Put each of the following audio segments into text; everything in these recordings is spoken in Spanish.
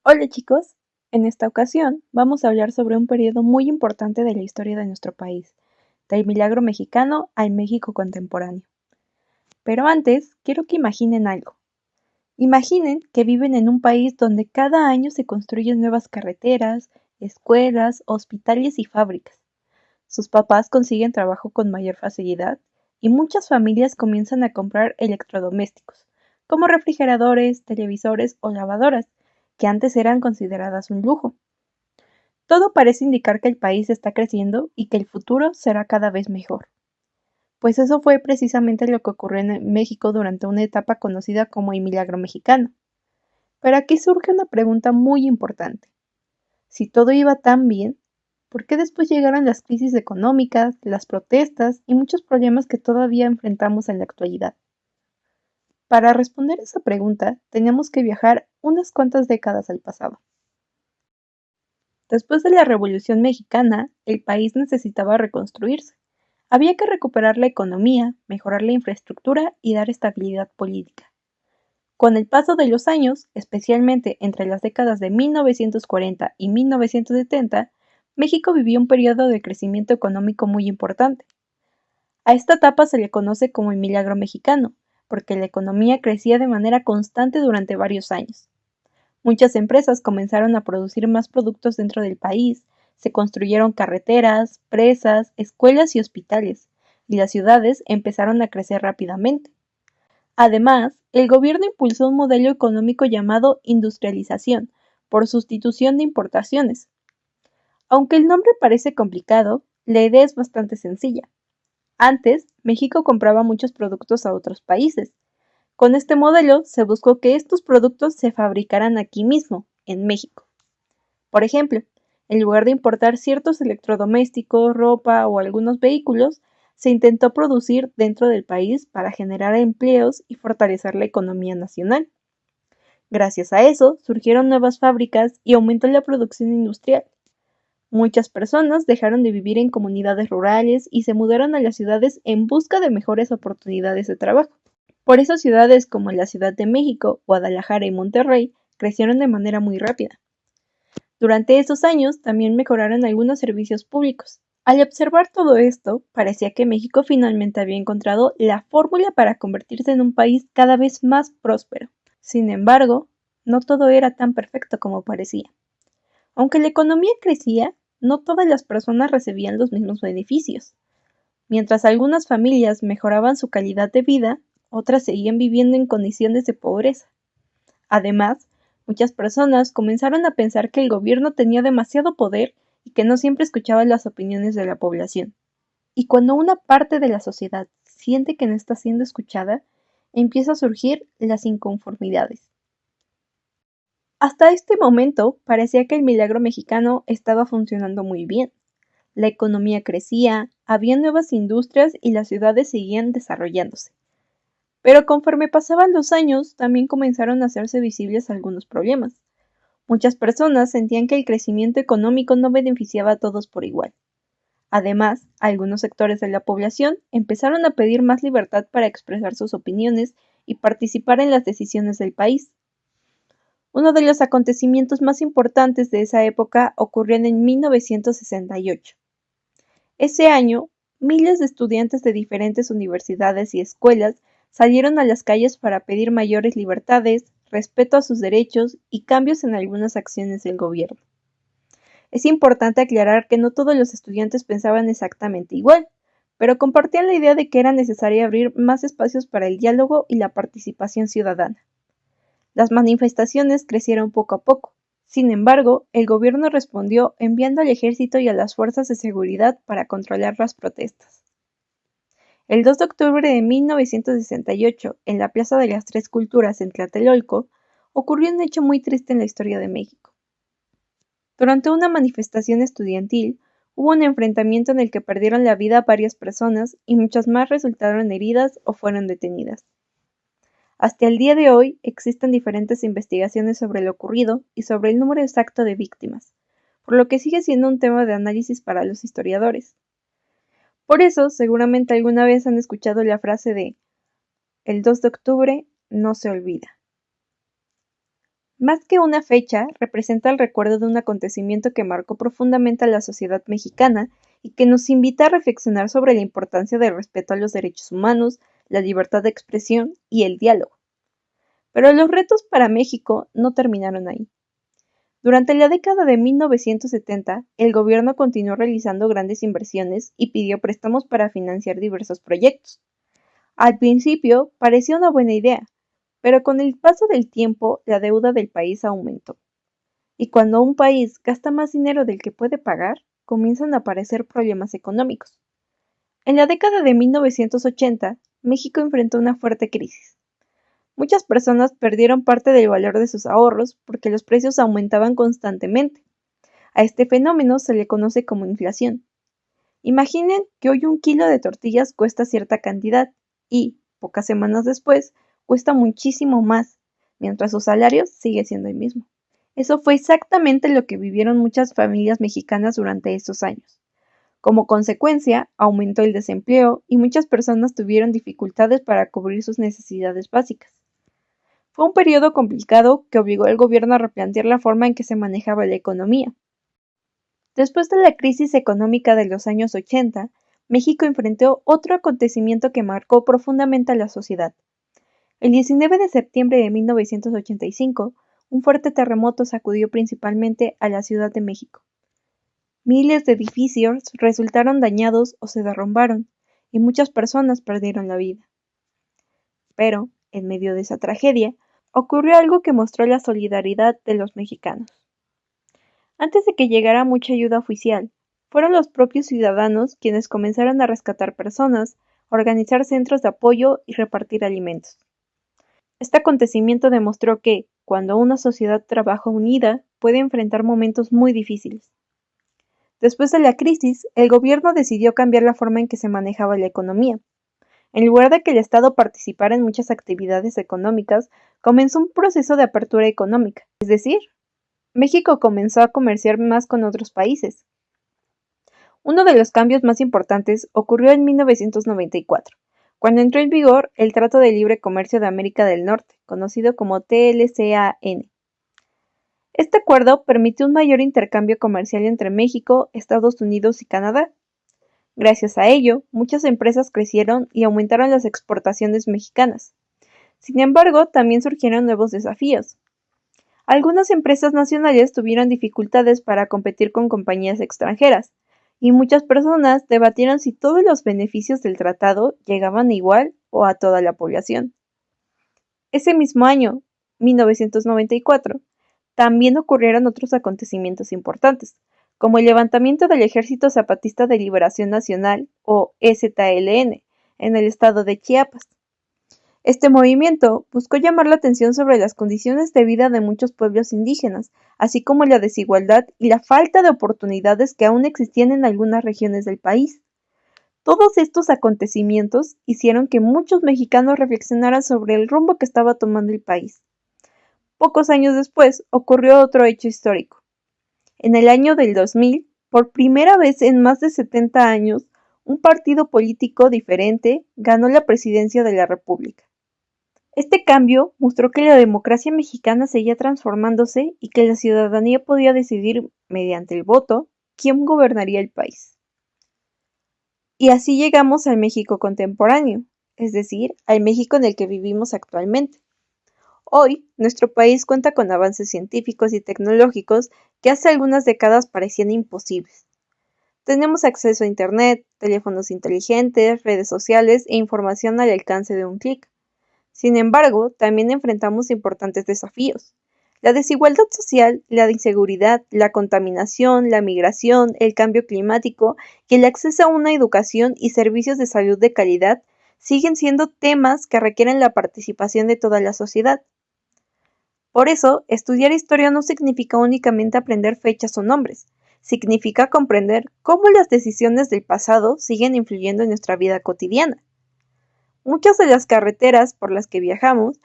Hola chicos, en esta ocasión vamos a hablar sobre un periodo muy importante de la historia de nuestro país, del milagro mexicano al México contemporáneo. Pero antes, quiero que imaginen algo. Imaginen que viven en un país donde cada año se construyen nuevas carreteras, escuelas, hospitales y fábricas. Sus papás consiguen trabajo con mayor facilidad y muchas familias comienzan a comprar electrodomésticos, como refrigeradores, televisores o lavadoras, que antes eran consideradas un lujo. Todo parece indicar que el país está creciendo y que el futuro será cada vez mejor. Pues eso fue precisamente lo que ocurrió en México durante una etapa conocida como el Milagro Mexicano. Pero aquí surge una pregunta muy importante. Si todo iba tan bien, ¿por qué después llegaron las crisis económicas, las protestas y muchos problemas que todavía enfrentamos en la actualidad? Para responder esa pregunta, teníamos que viajar unas cuantas décadas al pasado. Después de la Revolución Mexicana, el país necesitaba reconstruirse. Había que recuperar la economía, mejorar la infraestructura y dar estabilidad política. Con el paso de los años, especialmente entre las décadas de 1940 y 1970, México vivió un periodo de crecimiento económico muy importante. A esta etapa se le conoce como el milagro mexicano, porque la economía crecía de manera constante durante varios años. Muchas empresas comenzaron a producir más productos dentro del país, se construyeron carreteras, presas, escuelas y hospitales, y las ciudades empezaron a crecer rápidamente. Además, el gobierno impulsó un modelo económico llamado industrialización, por sustitución de importaciones. Aunque el nombre parece complicado, la idea es bastante sencilla. Antes, México compraba muchos productos a otros países. Con este modelo se buscó que estos productos se fabricaran aquí mismo, en México. Por ejemplo, en lugar de importar ciertos electrodomésticos, ropa o algunos vehículos, se intentó producir dentro del país para generar empleos y fortalecer la economía nacional. Gracias a eso, surgieron nuevas fábricas y aumentó la producción industrial. Muchas personas dejaron de vivir en comunidades rurales y se mudaron a las ciudades en busca de mejores oportunidades de trabajo. Por eso ciudades como la Ciudad de México, Guadalajara y Monterrey crecieron de manera muy rápida. Durante esos años también mejoraron algunos servicios públicos. Al observar todo esto, parecía que México finalmente había encontrado la fórmula para convertirse en un país cada vez más próspero. Sin embargo, no todo era tan perfecto como parecía. Aunque la economía crecía, no todas las personas recibían los mismos beneficios. Mientras algunas familias mejoraban su calidad de vida, otras seguían viviendo en condiciones de pobreza. Además, muchas personas comenzaron a pensar que el gobierno tenía demasiado poder y que no siempre escuchaba las opiniones de la población. Y cuando una parte de la sociedad siente que no está siendo escuchada, empieza a surgir las inconformidades. Hasta este momento parecía que el milagro mexicano estaba funcionando muy bien. La economía crecía, había nuevas industrias y las ciudades seguían desarrollándose. Pero conforme pasaban los años, también comenzaron a hacerse visibles algunos problemas. Muchas personas sentían que el crecimiento económico no beneficiaba a todos por igual. Además, algunos sectores de la población empezaron a pedir más libertad para expresar sus opiniones y participar en las decisiones del país. Uno de los acontecimientos más importantes de esa época ocurrió en 1968. Ese año, miles de estudiantes de diferentes universidades y escuelas salieron a las calles para pedir mayores libertades, respeto a sus derechos y cambios en algunas acciones del gobierno. Es importante aclarar que no todos los estudiantes pensaban exactamente igual, pero compartían la idea de que era necesario abrir más espacios para el diálogo y la participación ciudadana. Las manifestaciones crecieron poco a poco. Sin embargo, el gobierno respondió enviando al ejército y a las fuerzas de seguridad para controlar las protestas. El 2 de octubre de 1968, en la Plaza de las Tres Culturas en Tlatelolco, ocurrió un hecho muy triste en la historia de México. Durante una manifestación estudiantil, hubo un enfrentamiento en el que perdieron la vida varias personas y muchas más resultaron heridas o fueron detenidas. Hasta el día de hoy existen diferentes investigaciones sobre lo ocurrido y sobre el número exacto de víctimas, por lo que sigue siendo un tema de análisis para los historiadores. Por eso, seguramente alguna vez han escuchado la frase de "el 2 de octubre no se olvida". Más que una fecha, representa el recuerdo de un acontecimiento que marcó profundamente a la sociedad mexicana y que nos invita a reflexionar sobre la importancia del respeto a los derechos humanos, la libertad de expresión y el diálogo. Pero los retos para México no terminaron ahí. Durante la década de 1970, el gobierno continuó realizando grandes inversiones y pidió préstamos para financiar diversos proyectos. Al principio parecía una buena idea, pero con el paso del tiempo la deuda del país aumentó. Y cuando un país gasta más dinero del que puede pagar, comienzan a aparecer problemas económicos. En la década de 1980, México enfrentó una fuerte crisis. Muchas personas perdieron parte del valor de sus ahorros porque los precios aumentaban constantemente. A este fenómeno se le conoce como inflación. Imaginen que hoy un kilo de tortillas cuesta cierta cantidad y, pocas semanas después, cuesta muchísimo más, mientras su salario sigue siendo el mismo. Eso fue exactamente lo que vivieron muchas familias mexicanas durante estos años. Como consecuencia, aumentó el desempleo y muchas personas tuvieron dificultades para cubrir sus necesidades básicas. Fue un periodo complicado que obligó al gobierno a replantear la forma en que se manejaba la economía. Después de la crisis económica de los años 80, México enfrentó otro acontecimiento que marcó profundamente a la sociedad. El 19 de septiembre de 1985, un fuerte terremoto sacudió principalmente a la Ciudad de México. Miles de edificios resultaron dañados o se derrumbaron, y muchas personas perdieron la vida. Pero, en medio de esa tragedia, ocurrió algo que mostró la solidaridad de los mexicanos. Antes de que llegara mucha ayuda oficial, fueron los propios ciudadanos quienes comenzaron a rescatar personas, organizar centros de apoyo y repartir alimentos. Este acontecimiento demostró que, cuando una sociedad trabaja unida, puede enfrentar momentos muy difíciles. Después de la crisis, el gobierno decidió cambiar la forma en que se manejaba la economía. En lugar de que el Estado participara en muchas actividades económicas, comenzó un proceso de apertura económica, es decir, México comenzó a comerciar más con otros países. Uno de los cambios más importantes ocurrió en 1994, cuando entró en vigor el Tratado de Libre Comercio de América del Norte, conocido como TLCAN. Este acuerdo permitió un mayor intercambio comercial entre México, Estados Unidos y Canadá. Gracias a ello, muchas empresas crecieron y aumentaron las exportaciones mexicanas. Sin embargo, también surgieron nuevos desafíos. Algunas empresas nacionales tuvieron dificultades para competir con compañías extranjeras, y muchas personas debatieron si todos los beneficios del tratado llegaban igual o a toda la población. Ese mismo año, 1994, también ocurrieron otros acontecimientos importantes, como el levantamiento del Ejército Zapatista de Liberación Nacional, o EZLN, en el estado de Chiapas. Este movimiento buscó llamar la atención sobre las condiciones de vida de muchos pueblos indígenas, así como la desigualdad y la falta de oportunidades que aún existían en algunas regiones del país. Todos estos acontecimientos hicieron que muchos mexicanos reflexionaran sobre el rumbo que estaba tomando el país. Pocos años después ocurrió otro hecho histórico. En el año del 2000, por primera vez en más de 70 años, un partido político diferente ganó la presidencia de la República. Este cambio mostró que la democracia mexicana seguía transformándose y que la ciudadanía podía decidir, mediante el voto, quién gobernaría el país. Y así llegamos al México contemporáneo, es decir, al México en el que vivimos actualmente. Hoy, nuestro país cuenta con avances científicos y tecnológicos que hace algunas décadas parecían imposibles. Tenemos acceso a Internet, teléfonos inteligentes, redes sociales e información al alcance de un clic. Sin embargo, también enfrentamos importantes desafíos. La desigualdad social, la inseguridad, la contaminación, la migración, el cambio climático y el acceso a una educación y servicios de salud de calidad siguen siendo temas que requieren la participación de toda la sociedad. Por eso, estudiar historia no significa únicamente aprender fechas o nombres, significa comprender cómo las decisiones del pasado siguen influyendo en nuestra vida cotidiana. Muchas de las carreteras por las que viajamos,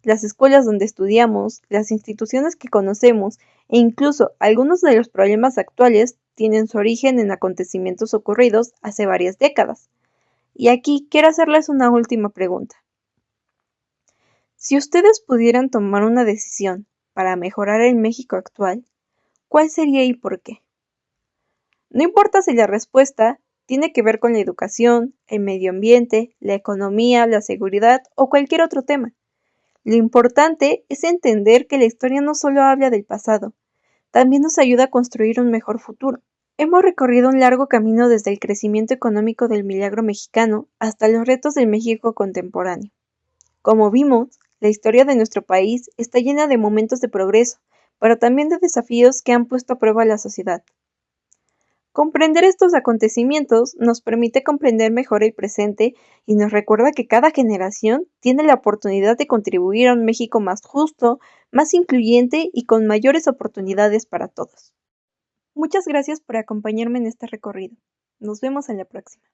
las escuelas donde estudiamos, las instituciones que conocemos e incluso algunos de los problemas actuales tienen su origen en acontecimientos ocurridos hace varias décadas. Y aquí quiero hacerles una última pregunta. Si ustedes pudieran tomar una decisión, para mejorar el México actual, ¿cuál sería y por qué? No importa si la respuesta tiene que ver con la educación, el medio ambiente, la economía, la seguridad o cualquier otro tema. Lo importante es entender que la historia no solo habla del pasado, también nos ayuda a construir un mejor futuro. Hemos recorrido un largo camino desde el crecimiento económico del milagro mexicano hasta los retos del México contemporáneo. Como vimos, la historia de nuestro país está llena de momentos de progreso, pero también de desafíos que han puesto a prueba a la sociedad. Comprender estos acontecimientos nos permite comprender mejor el presente y nos recuerda que cada generación tiene la oportunidad de contribuir a un México más justo, más incluyente y con mayores oportunidades para todos. Muchas gracias por acompañarme en este recorrido. Nos vemos en la próxima.